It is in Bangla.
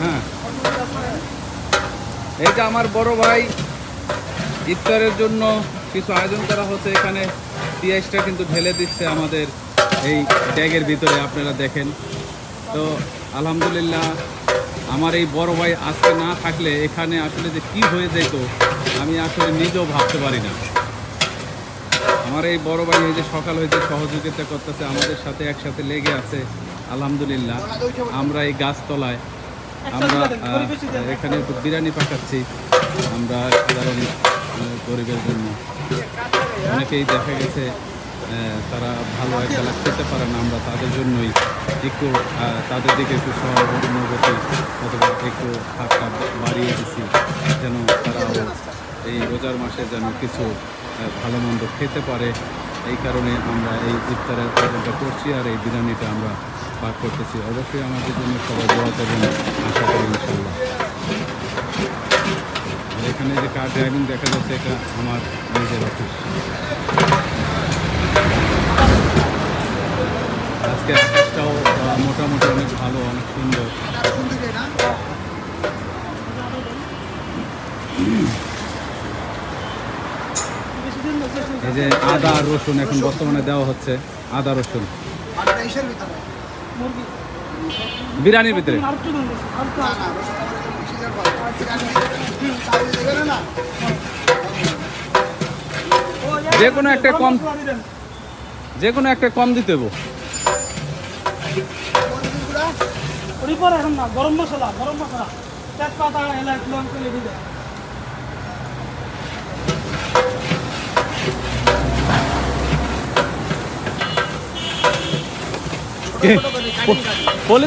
হ্যাঁ, এই যে আমার বড় ভাই ইফতারের জন্য কিছু আয়োজন করা হচ্ছে। এখানে পেঁয়াজটা কিন্তু ঢেলে দিচ্ছে আমাদের এই ব্যাগের ভিতরে, আপনারা দেখেন। তো আলহামদুলিল্লাহ, আমার এই বড় ভাই আজকে না থাকলে এখানে আসলে যে কি হয়ে যেত আমি আসলে নিজেও ভাবতে পারি না। আমার এই বড় ভাই এই যে সকাল হইতে সহযোগিতা করতেছে, আমাদের সাথে একসাথে লেগে আছে। আলহামদুলিল্লাহ, আমরা এই গাছতলায় আমরা এখানে একটু বিরিয়ানি পাকাচ্ছি আমরা সাধারণ গরিবের জন্য। অনেকেই দেখা গেছে তারা ভালো একবেলা খেতে পারে না, আমরা তাদের জন্যই একটু তাদের দিকে একটু সহানুভূতি অথবা একটু হাতটা বাড়িয়ে দিচ্ছি, যেন তারাও এই রোজার মাসে যেন কিছু ভালো মন্দ খেতে পারে। এই কারণে আমরা এই ইফতারের আয়োজনটা করছি আর এই বিরিয়ানিটা আমরা পাক করতেছি। অবশ্যই আমাদের জন্য সবাই দোয়া করবেন, আশা করি ইনশাল্লাহ। আর এখানে যে কার ড্রাইভিং দেখা যাচ্ছে, এটা আমার নিজের অফিস। আজকে আকাশটাও মোটামুটি অনেক ভালো, অনেক সুন্দর। এই যে আদা আর রসুন এখন বর্তমানে দেওয়া হচ্ছে, আদা রসুন বিরিয়ানির ভিতরে। যে কোনো একটা কম দিতে হবে। গরম মশলা তেজপাতা এলাচ লঙ্কা লেগে যায়। বলে